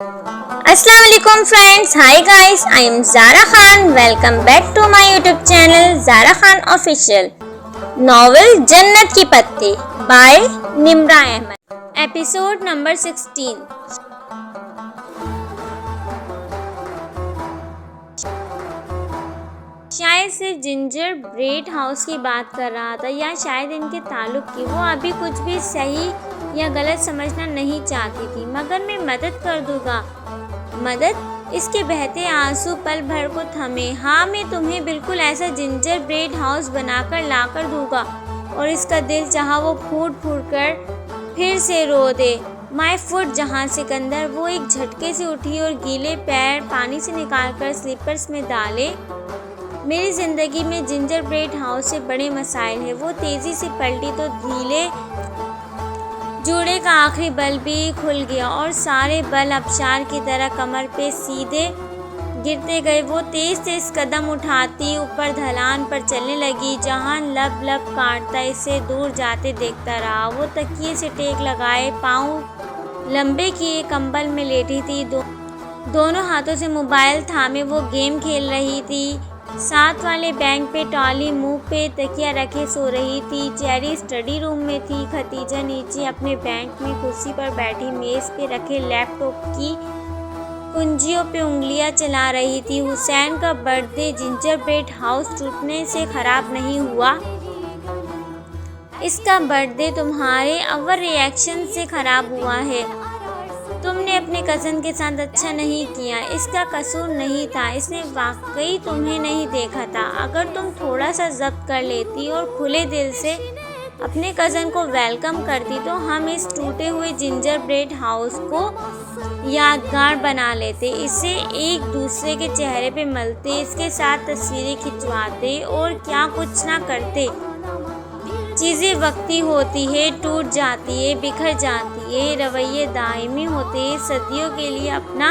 अस्सलाम वालेकुम friends, hi guys, I am Zara Khan. Welcome back to my YouTube channel Zara Khan official. Novel Jannat Ki Patti by Nimra Ahmed, episode number 16। शायद सिर्फ ginger bread house की बात कर रहा था या शायद इनके ताल्लुक की। वो अभी कुछ भी सही या गलत समझना नहीं चाहती थी। मगर मैं मदद कर दूंगा। मदद? इसके बहते आंसू पल भर को थमे। हाँ, मैं तुम्हें बिल्कुल ऐसा जिंजर ब्रेड हाउस बनाकर लाकर दूंगा और इसका दिल चाहा वो फूट फूट कर फिर से रो दे। माय फुट जहाँ सिकंदर। वो एक झटके से उठी और गीले पैर पानी से निकालकर स्लीपर्स में डाले। मेरी ज़िंदगी में जिंजर ब्रेड हाउस से बड़े मसाइल हैं। वो तेज़ी से पलटी तो ढीले जूड़े का आखिरी बल भी खुल गया और सारे बल अबशार की तरह कमर पे सीधे गिरते गए। वो तेज तेज कदम उठाती ऊपर ढलान पर चलने लगी। जहां लब लब काटता इसे दूर जाते देखता रहा। वो तकिए से टेक लगाए पाँव लंबे किए कंबल में लेटी थी। दोनों हाथों से मोबाइल थामे वो गेम खेल रही थी। साथ वाले बैंक पे टॉली मुंह पे तकिया रखे सो रही थी। जेरी स्टडी रूम में थी। खतीजा नीचे अपने बैंक में कुर्सी पर बैठी मेज़ पे रखे लैपटॉप की कुंजियों पे उंगलियां चला रही थी। हुसैन का बर्थडे जिंजर ब्रेड हाउस टूटने से ख़राब नहीं हुआ। इसका बर्थडे तुम्हारे ओवर रिएक्शन से ख़राब हुआ है। तुमने अपने कज़न के साथ अच्छा नहीं किया। इसका कसूर नहीं था। इसने वाकई तुम्हें नहीं देखा था। अगर तुम थोड़ा सा जब्त कर लेती और खुले दिल से अपने कज़न को वेलकम करती तो हम इस टूटे हुए जिंजर ब्रेड हाउस को यादगार बना लेते। इसे एक दूसरे के चेहरे पे मलते, इसके साथ तस्वीरें खिंचवाते और क्या कुछ ना करते। चीज़ें वक्ती होती है, टूट जाती है, बिखर जाती है। रवैये दायमी होते हैं, सदियों के लिए अपना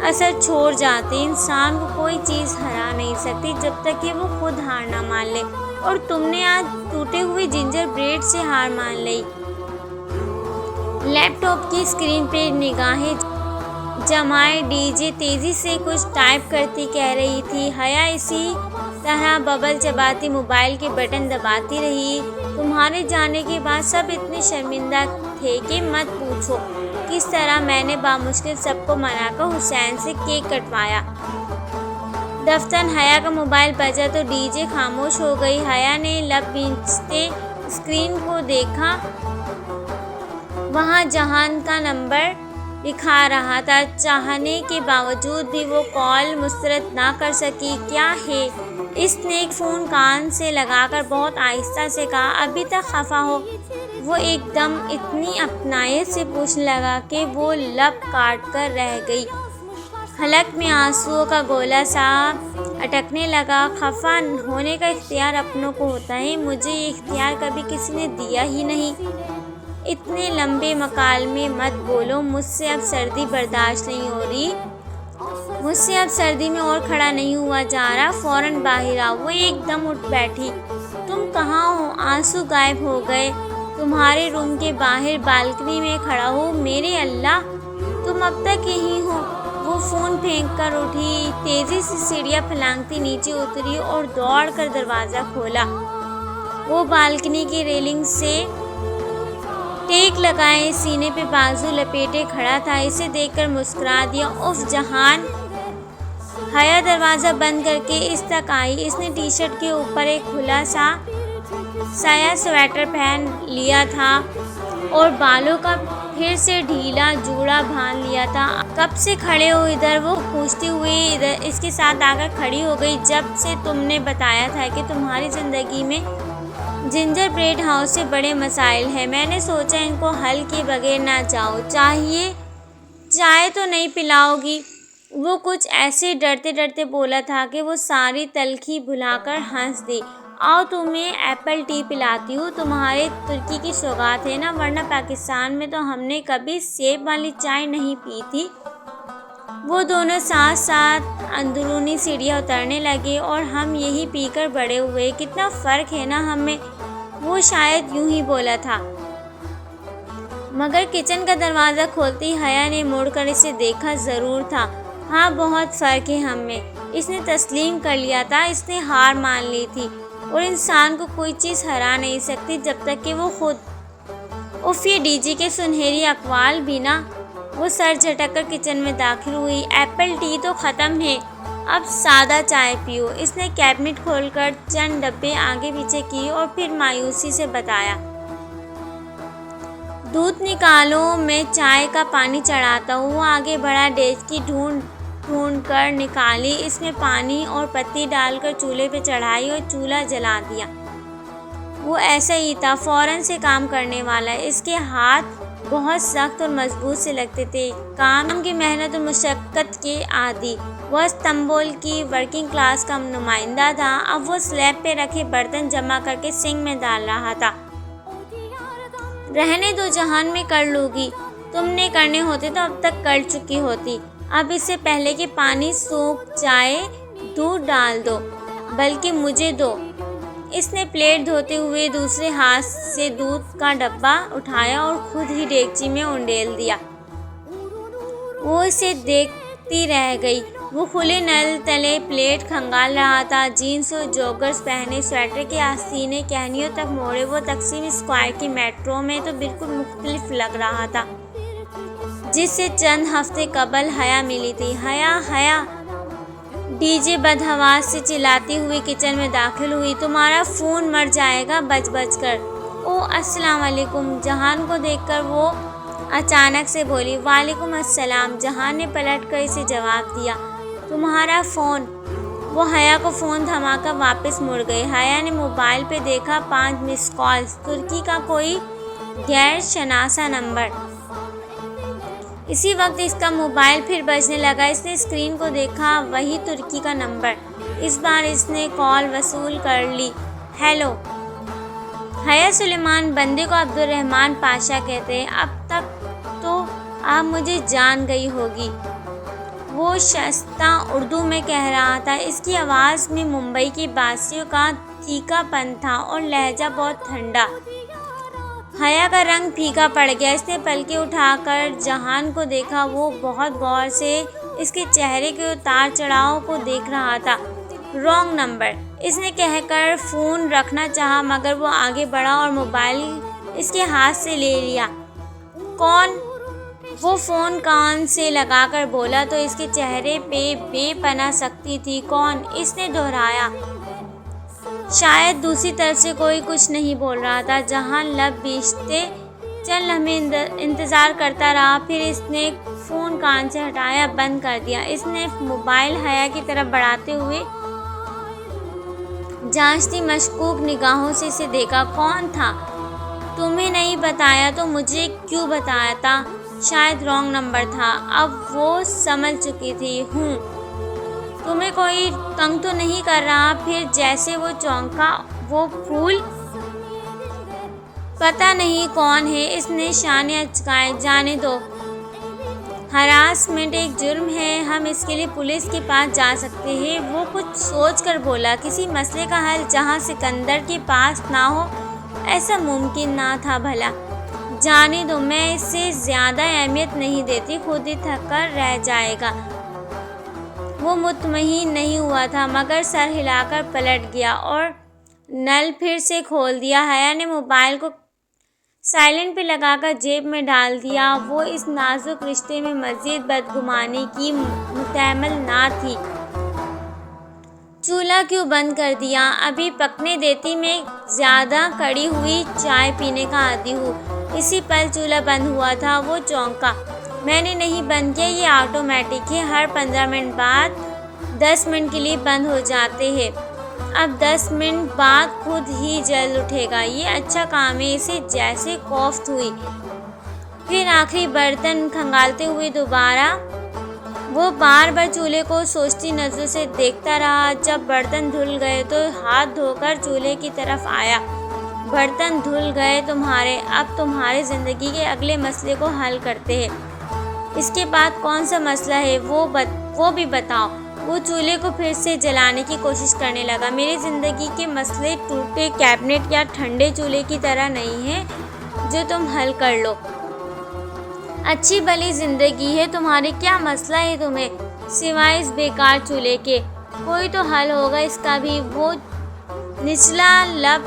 असर छोड़ जाते। इंसान को कोई चीज़ हरा नहीं सकती जब तक कि वो खुद हार ना मान ले। और तुमने आज टूटे हुए जिंजर ब्रेड से हार मान ली। लैपटॉप की स्क्रीन पे निगाहें जमाए डीजे तेज़ी से कुछ टाइप करती कह रही थी। हया इसी तरह बबल चबाती मोबाइल के बटन दबाती रही। तुम्हारे जाने के बाद सब इतने शर्मिंदा थे कि मत पूछो किस तरह मैंने बामुश्किल सबको मनाकर हुसैन से केक कटवाया। दफ्तन हया का मोबाइल बजा तो डीजे खामोश हो गई। हया ने लब खींचते स्क्रीन को देखा। वहाँ जहान का नंबर दिखा रहा था। चाहने के बावजूद भी वो कॉल मुस्तरद ना कर सकी। क्या है? इसने एक फ़ोन कान से लगाकर बहुत आहिस्ता से कहा। अभी तक खफा हो? वो एकदम इतनी अपनायत से पूछने लगा कि वो लब काट कर रह गई। हलक में आंसुओं का गोला सा अटकने लगा। खफा होने का इख्तियार अपनों को होता है। मुझे ये इख्तियार कभी किसी ने दिया ही नहीं। इतने लंबे मकालमे मत बोलो। मुझसे अब सर्दी बर्दाश्त नहीं हो रही। मुझसे अब सर्दी में और खड़ा नहीं हुआ जा रहा। फ़ौरन बाहर आओ। वो एकदम उठ बैठी। तुम कहाँ हो? आंसू गायब हो गए। तुम्हारे रूम के बाहर बालकनी में खड़ा हो। मेरे अल्लाह, तुम अब तक यहीं हो? वो फ़ोन फेंक कर उठी। तेज़ी से सीढ़ियाँ फलांगती नीचे उतरी और दौड़ कर दरवाज़ा खोला। वो बालकनी की रेलिंग से टेक लगाए सीने पे बाजू लपेटे खड़ा था। इसे देखकर मुस्कुरा दिया। उफ जहान। हया दरवाज़ा बंद करके इस तक आई। इसने टी शर्ट के ऊपर एक खुला सा साया स्वेटर पहन लिया था और बालों का फिर से ढीला जूड़ा बांध लिया था। कब से खड़े हो इधर? वो पूछती हुई इधर इसके साथ आकर खड़ी हो गई। जब से तुमने बताया था कि तुम्हारी ज़िंदगी में जिंजर ब्रेड हाउस से बड़े मसाइल हैं, मैंने सोचा इनको हल किए बगैर ना जाओ। चाय तो नहीं पिलाओगी? वो कुछ ऐसे डरते डरते बोला था कि वो सारी तलखी भुलाकर हंस दी। आओ तुम्हें एप्पल टी पिलाती हूँ। तुम्हारे तुर्की की सौगात है ना, वरना पाकिस्तान में तो हमने कभी सेब वाली चाय नहीं पी थी। वो दोनों साथ साथ अंदरूनी सीढ़ियाँ उतरने लगे और हम यही पीकर बड़े हुए। कितना फ़र्क है ना हमें। वो शायद यूं ही बोला था। मगर किचन का दरवाज़ा खोलते ही हया ने मुड़कर इसे देखा ज़रूर था। हाँ, बहुत फ़र्क है हम में। इसने तस्लीम कर लिया था, इसने हार मान ली थी और इंसान को कोई चीज़ हरा नहीं सकती जब तक कि वो खुद। उफ़, ये डीजी के सुनहरी अक़वाल भी ना। वो सर झटक कर किचन में दाखिल हुई। एप्पल टी तो ख़त्म है, अब सादा चाय पियो। इसने कैबिनेट खोलकर चंद डब्बे आगे पीछे किए और फिर मायूसी से बताया, दूध निकालो, मैं चाय का पानी चढ़ाता हूँ। वो आगे बढ़ा, डेचकी ढूंढ कर निकाली, इसमें पानी और पत्ती डालकर चूल्हे पे चढ़ाई और चूल्हा जला दिया। वो ऐसा ही था, फ़ौरन से काम करने वाला। इसके हाथ बहुत सख्त और मजबूत से लगते थे, काम की मेहनत और मुशक्क़त के आदी। वह इस्तांबुल की वर्किंग क्लास का नुमाइंदा था। अब वो स्लैब पे रखे बर्तन जमा करके सिंक में डाल रहा था। रहने दो जहान, में कर लूँगी, तुमने करने होते तो अब तक कर चुकी होती। अब इससे पहले कि पानी सूख जाए दूध डाल दो, बल्कि मुझे दो। इसने प्लेट धोते हुए दूसरे हाथ से दूध का डब्बा उठाया और खुद ही डेगची में उंडेल दिया। वो इसे देखती रह गई। वो खुले नल तले प्लेट खंगाल रहा था। जीन्स और जॉगर्स पहने, स्वेटर के आस्तीने कहनियों तक मोड़े, वो तकसीम स्क्वायर की मेट्रो में तो बिल्कुल मुख्तलिफ लग रहा था जिससे चंद हफ्ते कबल हया मिली थी। हया, हया, डीजे बदहवास से चिल्लाती हुई किचन में दाखिल हुई। तुम्हारा फ़ोन मर जाएगा बज बज कर। ओ, अस्सलाम वालेकुम। जहान को देखकर वो अचानक से बोली। वालेकुम अस्सलाम। जहान ने पलट कर इसे जवाब दिया। तुम्हारा फ़ोन। वो हया को फ़ोन थमाकर वापस मुड़ गई। हया ने मोबाइल पे देखा, 5 मिस कॉल्स, तुर्की का कोई गैर शनासा नंबर। इसी वक्त इसका मोबाइल फिर बजने लगा। इसने स्क्रीन को देखा, वही तुर्की का नंबर। इस बार इसने कॉल वसूल कर ली। हेलो, हया सुलेमान, बंदे को अब्दुर्रहमान पाशा कहते हैं। अब तक तो आप मुझे जान गई होगी, वो शस्ता उर्दू में कह रहा था। इसकी आवाज़ में मुंबई की बासियों का तीखापन था और लहजा बहुत ठंडा। हया का रंग फीका पड़ गया। इसने पलकें उठाकर जहान को देखा। वो बहुत गौर से इसके चेहरे के उतार चढ़ाव को देख रहा था। रॉन्ग नंबर, इसने कहकर फ़ोन रखना चाहा, मगर वो आगे बढ़ा और मोबाइल इसके हाथ से ले लिया। कौन? वो फ़ोन कान से लगाकर बोला तो इसके चेहरे पे बेपनाह सख्ती थी। कौन? इसने दोहराया। शायद दूसरी तरफ से कोई कुछ नहीं बोल रहा था। जहां लब बीचते चंद लम्हे इंतज़ार करता रहा, फिर इसने फ़ोन कान से हटाया, बंद कर दिया। इसने मोबाइल हया की तरफ बढ़ाते हुए जांचती मशकूक निगाहों से इसे देखा। कौन था? तुम्हें नहीं बताया तो मुझे क्यों बताया था? शायद रॉन्ग नंबर था। अब वो समझ चुकी थी। तुम्हें कोई तंग तो नहीं कर रहा? फिर जैसे वो चौंका। वो फूल? पता नहीं कौन है। इसने शाने अचकाए। जाने दो, हरासमेंट एक जुर्म है, हम इसके लिए पुलिस के पास जा सकते हैं। वो कुछ सोच कर बोला। किसी मसले का हल जहां सिकंदर के पास ना हो, ऐसा मुमकिन ना था भला। जाने दो, मैं इससे ज़्यादा अहमियत नहीं देती, खुद ही थक कर रह जाएगा। वो मुतमईन नहीं हुआ था, मगर सर हिलाकर पलट गया और नल फिर से खोल दिया। हया ने मोबाइल को साइलेंट पे लगाकर जेब में डाल दिया। वो इस नाजुक रिश्ते में मज़ीद बदगुमानी की मुतहम्मिल ना थी। चूल्हा क्यों बंद कर दिया? अभी पकने देती, मैं ज़्यादा कड़ी हुई चाय पीने का आदी हूँ। इसी पल चूल्हा बंद हुआ था। वो चौंका। मैंने नहीं बंद किया, ये ऑटोमेटिक है। हर 15 मिनट बाद 10 मिनट के लिए बंद हो जाते हैं। अब 10 मिनट बाद खुद ही जल उठेगा। ये अच्छा काम है। इसे जैसे कोफ्त हुई। फिर आखिरी बर्तन खंगालते हुए दोबारा वो बार बार चूल्हे को सोचती नज़रों से देखता रहा। जब बर्तन धुल गए तो हाथ धोकर चूल्हे की तरफ आया। बर्तन धुल गए तुम्हारे, अब तुम्हारी ज़िंदगी के अगले मसले को हल करते हैं। इसके बाद कौन सा मसला है वो भी बताओ। वो चूल्हे को फिर से जलाने की कोशिश करने लगा। मेरी ज़िंदगी के मसले टूटे कैबिनेट या ठंडे चूल्हे की तरह नहीं है जो तुम हल कर लो। अच्छी भली जिंदगी है तुम्हारी, क्या मसला है तुम्हें सिवाय इस बेकार चूल्हे के? कोई तो हल होगा इसका भी। वो निचला लब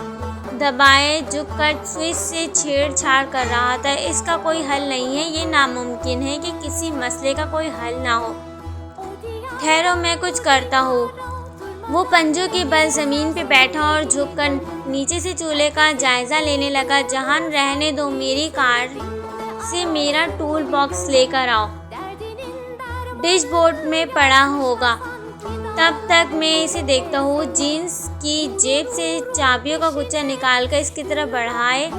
दबाए झुककर स्विच से छेड़छाड़ कर रहा था। इसका कोई हल नहीं है, ये नामुमकिन है कि किसी मसले का कोई हल ना हो। ठहरो, मैं कुछ करता हूँ। वो पंजों के बल ज़मीन पे बैठा और झुककर नीचे से चूल्हे का जायज़ा लेने लगा। जहान, रहने दो, मेरी कार से मेरा टूल बॉक्स लेकर आओ, डैशबोर्ड में पड़ा होगा, तब तक मैं इसे देखता हूँ। जीन्स की जेब से चाबियों का गुच्छा निकालकर इसकी तरफ बढ़ाए,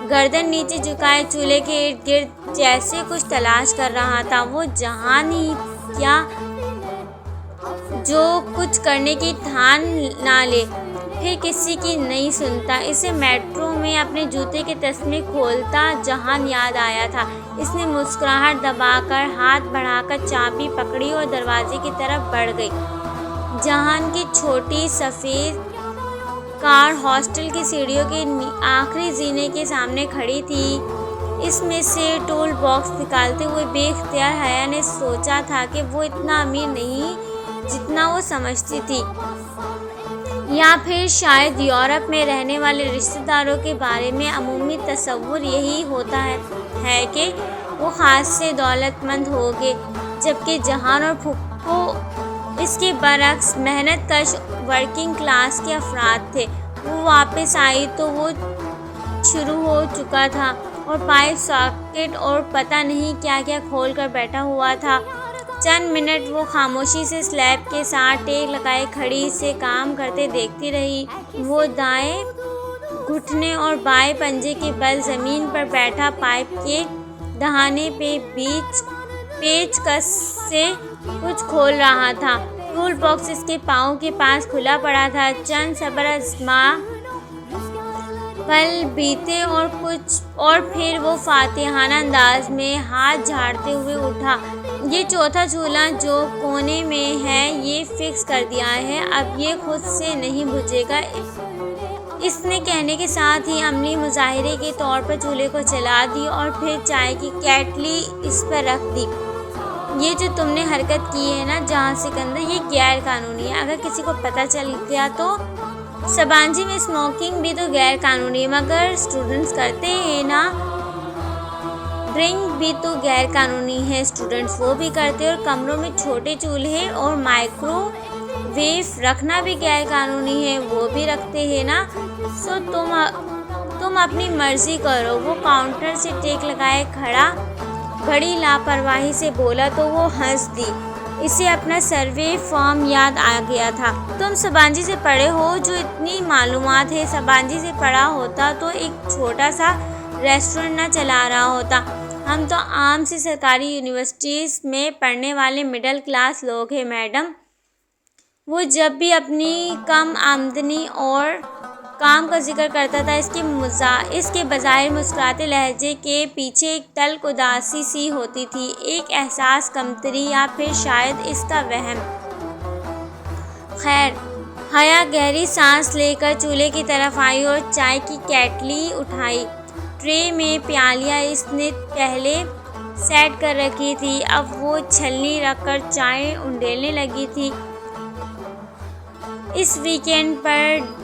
गर्दन नीचे झुकाए चूल्हे के इर्द गिर्द जैसे कुछ तलाश कर रहा था। वो जहान ही क्या जो कुछ करने की ठान ना ले, फिर किसी की नहीं सुनता। इसे मेट्रो में अपने जूते के तस्मे खोलता जहान याद आया था। इसने मुस्कुराहट दबाकर हाथ बढ़ाकर चाबी पकड़ी और दरवाजे की तरफ बढ़ गई। जहान की छोटी सफ़ेद कार हॉस्टल की सीढ़ियों के आखिरी जीने के सामने खड़ी थी। इसमें से टूल बॉक्स निकालते हुए बेख्तियार हया ने सोचा था कि वो इतना अमीर नहीं जितना वो समझती थी, या फिर शायद यूरोप में रहने वाले रिश्तेदारों के बारे में अमूमी तसव्वुर यही होता है कि वो ख़ास से दौलतमंद होंगे, जबकि जहान और फुप्पो इसके बरक्स मेहनत कश वर्किंग क्लास के अफराद थे। वो वापस आई तो वो शुरू हो चुका था और पाइप सॉकेट और पता नहीं क्या क्या खोल कर बैठा हुआ था। चंद मिनट वो खामोशी से स्लैब के साथ टेक लगाए खड़ी से काम करते देखती रही। वो दाएं घुटने और बाएं पंजे के बल ज़मीन पर बैठा पाइप के दहाने पे बीच पेचकस से कुछ खोल रहा था। टूल बॉक्स इसके पाँव के पास खुला पड़ा था। चंद सब्र आज़मा पल बीते और फिर वो फातिहाना अंदाज में हाथ झाड़ते हुए उठा। ये चौथा चूल्हा जो कोने में है ये फिक्स कर दिया है, अब ये खुद से नहीं बुझेगा। इसने कहने के साथ ही अमली मुजाहिरे के तौर पर चूल्हे को जला दी और फिर चाय की केटली इस पर रख दी। ये जो तुमने हरकत की है ना जहाँ सिकंदर, ये गैर कानूनी है। अगर किसी को पता चल गया तो सबांजी में स्मोकिंग भी तो गैर कानूनी है, मगर स्टूडेंट्स करते हैं ना। ड्रिंक भी तो गैर कानूनी है, स्टूडेंट्स वो भी करते हैं। और कमरों में छोटे चूल्हे और माइक्रोवेव रखना भी गैर कानूनी है, वो भी रखते हैं ना। सो तुम अपनी मर्जी करो। वो काउंटर से टेक लगाए खड़ा बड़ी लापरवाही से बोला तो वो हंस दी। इसे अपना सर्वे फॉर्म याद आ गया था। तुम सबांजी से पढ़े हो, जो इतनी मालूमात है। सबांजी से पढ़ा होता तो एक छोटा सा रेस्टोरेंट ना चला रहा होता। हम तो आम सी सरकारी यूनिवर्सिटीज़ में पढ़ने वाले मिडिल क्लास लोग हैं मैडम। वो जब भी अपनी कम आमदनी और काम का जिक्र करता था, इसके बज़ाहिर मुस्कुराते लहजे के पीछे एक तल्ख उदासी सी होती थी, एक एहसास कमतरी या फिर शायद इसका वहम। खैर, हया गहरी सांस लेकर चूल्हे की तरफ आई और चाय की केटली उठाई। ट्रे में प्यालियाँ इसने पहले सेट कर रखी थी, अब वो छलनी रखकर चाय उंडेलने लगी थी। इस वीकेंड पर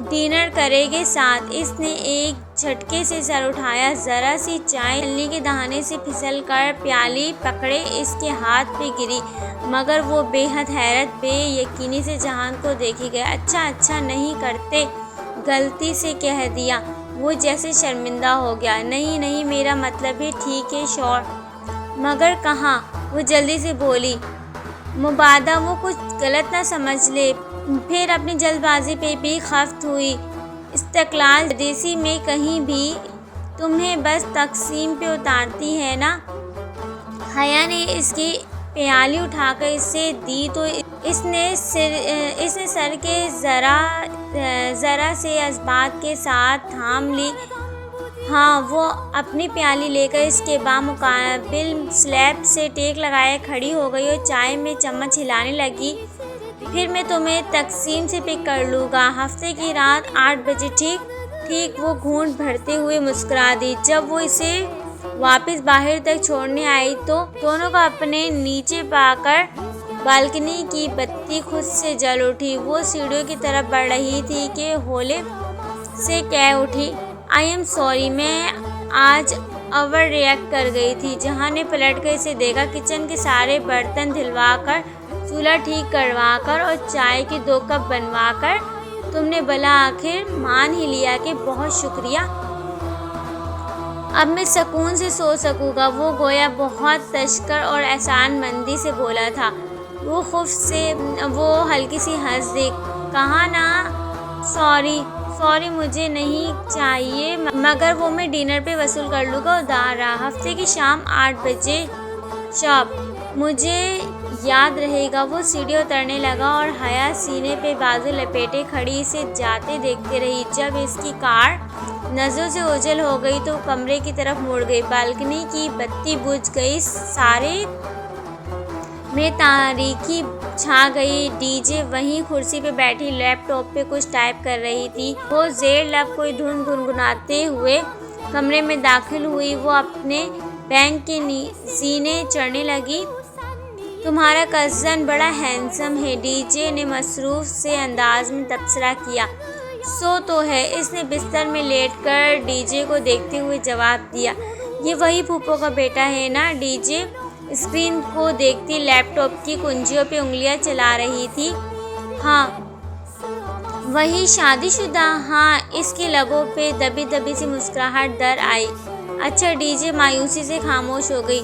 डिनर करेंगे साथ। इसने एक झटके से सर उठाया। ज़रा सी चाय छलनी के दहाने से फिसल कर प्याली पकड़े इसके हाथ पे गिरी, मगर वो बेहद हैरत बेयकीनी से जहान को देखी गया। अच्छा नहीं करते, गलती से कह दिया। वो जैसे शर्मिंदा हो गया। नहीं, मेरा मतलब है ठीक है श्योर, मगर कहाँ? वो जल्दी से बोली, मुबादा वो कुछ गलत ना समझ ले। फिर अपनी जल्दबाजी पे भी खफ्त हुई। इस्तक़लाल देसी में कहीं भी तुम्हें बस तकसीम पे उतारती है ना। हया ने इसकी प्याली उठाकर इसे दी तो इसने सर के ज़रा से इस्बात के साथ थाम ली। हाँ, वो अपनी प्याली लेकर इसके बामुकाबिल स्लैब से टेक लगाए खड़ी हो गई और चाय में चम्मच हिलाने लगी। फिर मैं तुम्हें तकसीम से पिक कर लूँगा, हफ्ते की रात 8 बजे। ठीक। वो घूंट भरते हुए मुस्कुरा दी। जब वो इसे वापस बाहर तक छोड़ने आई तो दोनों को अपने नीचे पाकर बालकनी की बत्ती खुद से जल उठी। वो सीढ़ियों की तरफ बढ़ रही थी कि होले से कह उठी, आई एम सॉरी, मैं आज ओवर रिएक्ट कर गई थी। जहां ने पलट कर इसे देखा। किचन के सारे बर्तन धुलवाकर, चूल्हा ठीक करवाकर और चाय के 2 कप बनवाकर तुमने भला आखिर मान ही लिया कि बहुत शुक्रिया, अब मैं सुकून से सो सकूँगा। वो गोया बहुत तशकर और एहसानमंदी से बोला था। वो खुफ से वो हल्की सी हंस दी। कहा ना सॉरी मुझे नहीं चाहिए, मगर वो मैं डिनर पे वसूल कर लूँगा। उधार रहा। हफ्ते की शाम 8 बजे शॉप, मुझे याद रहेगा। वो सीढ़ी उतरने लगा और हया सीने पे बाजू लपेटे खड़ी इसे जाते देखते रही। जब इसकी कार नज़रों से ओझल हो गई तो कमरे की तरफ मुड़ गई। बालकनी की बत्ती बुझ गई। सारे में तारीकी छा गई। डीजे वहीं कुर्सी पे बैठी लैपटॉप पे कुछ टाइप कर रही थी। वो ज़ेर लब कोई धुन गुनगुनाते हुए कमरे में दाखिल हुई। वो अपने बैंक के सीने चढ़ने लगी। तुम्हारा कज़न बड़ा हैंडसम है, डीजे ने मसरूफ़ से अंदाज में तबसरा किया। सो तो है, इसने बिस्तर में लेटकर डीजे को देखते हुए जवाब दिया। ये वही फूफो का बेटा है ना? डीजे स्क्रीन को देखती लैपटॉप की कुंजियों पे उंगलियां चला रही थी। हाँ वही, शादीशुदा? हाँ। इसके लबों पे दबी दबी सी मुस्कुराहट दर आई। अच्छा। डीजे मायूसी से खामोश हो गई।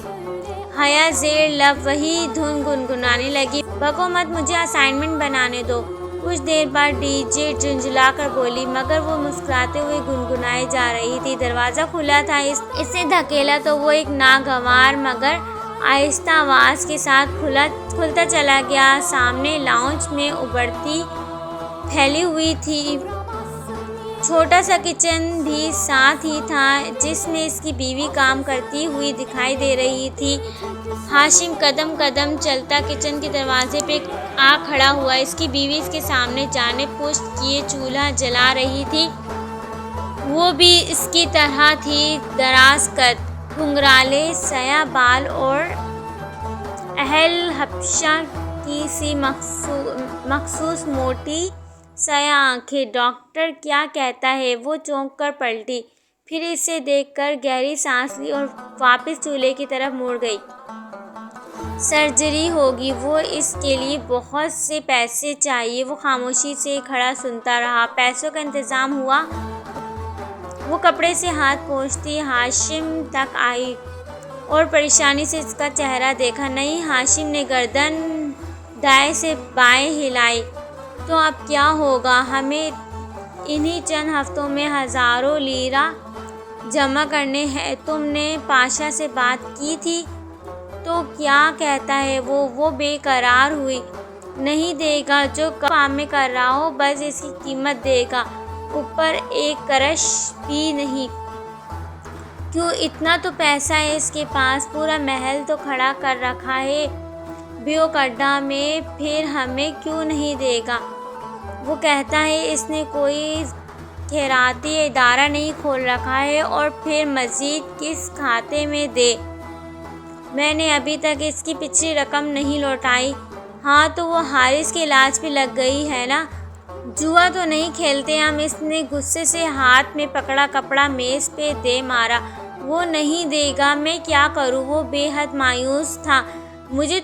हया ज़ेर लब वही धुन गुनगुनाने लगी। बको मत, मुझे असाइनमेंट बनाने दो। कुछ देर बाद डीजे झुंझला कर बोली, मगर वो मुस्कुराते हुए गुनगुनाए जा रही थी। दरवाज़ा खुला था। इसे धकेला तो वो एक नागवार मगर आहिस्ता आवाज़ के साथ खुलता चला गया। सामने लाउंज में उबरती फैली हुई थी। छोटा सा किचन भी साथ ही था जिसमें इसकी बीवी काम करती हुई दिखाई दे रही थी। हाशिम कदम कदम चलता किचन के दरवाजे पे आ खड़ा हुआ। इसकी बीवी इसके सामने जाने पुश्त किए चूल्हा जला रही थी। वो भी इसकी तरह थी, दराज कद, घुंघराले सया बाल और अहल हबशा की सी मखसूस मोटी सया आंखें। डॉक्टर क्या कहता है? वो चौंक कर पलटी, फिर इसे देखकर गहरी सांस ली और वापस चूल्हे की तरफ मुड़ गई। सर्जरी होगी, वो इसके लिए बहुत से पैसे चाहिए। वो खामोशी से खड़ा सुनता रहा। पैसों का इंतज़ाम हुआ। वो कपड़े से हाथ पोंछती हाशिम तक आई और परेशानी से इसका चेहरा देखा। नहीं। हाशिम ने गर्दन दाएं से बाएं हिलाई। तो अब क्या होगा? हमें इन्हीं चंद हफ्तों में हज़ारों लीरा जमा करने हैं। तुमने पाशा से बात की थी? तो क्या कहता है वो बेकरार हुई। नहीं देगा, जो काम में कर रहा हो बस इसकी कीमत देगा, ऊपर एक करश भी नहीं। क्यों? इतना तो पैसा है इसके पास, पूरा महल तो खड़ा कर रखा है बियोकड्डा में, फिर हमें क्यों नहीं देगा? वो कहता है इसने कोई खैराती इदारा नहीं खोल रखा है, और फिर मज़ीद किस खाते में दे? मैंने अभी तक इसकी पिछली रकम नहीं लौटाई। हाँ तो वो हारिस के इलाज पे लग गई है ना? जुआ तो नहीं खेलते हम। इसने गुस्से से हाथ में पकड़ा कपड़ा मेज़ पे दे मारा। वो नहीं देगा, मैं क्या करूँ? वो बेहद मायूस था। मुझे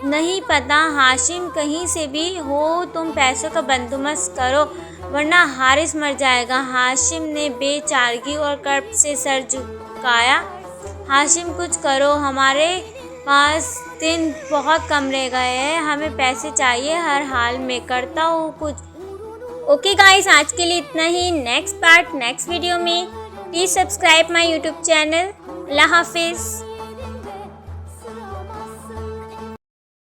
नहीं पता, हाशिम कहीं से भी हो तुम पैसों का बंदोबस्त करो, वरना हारिस मर जाएगा। हाशिम ने बेचारगी और कर्ब से सर झुकाया। हाशिम कुछ करो, हमारे पास दिन बहुत कम रह गए हैं, हमें पैसे चाहिए हर हाल में। करता हूँ कुछ। ओके गाइस, आज के लिए इतना ही। नेक्स्ट पार्ट नेक्स्ट वीडियो में। Please subscribe my YouTube channel. अल्लाह हाफिज़।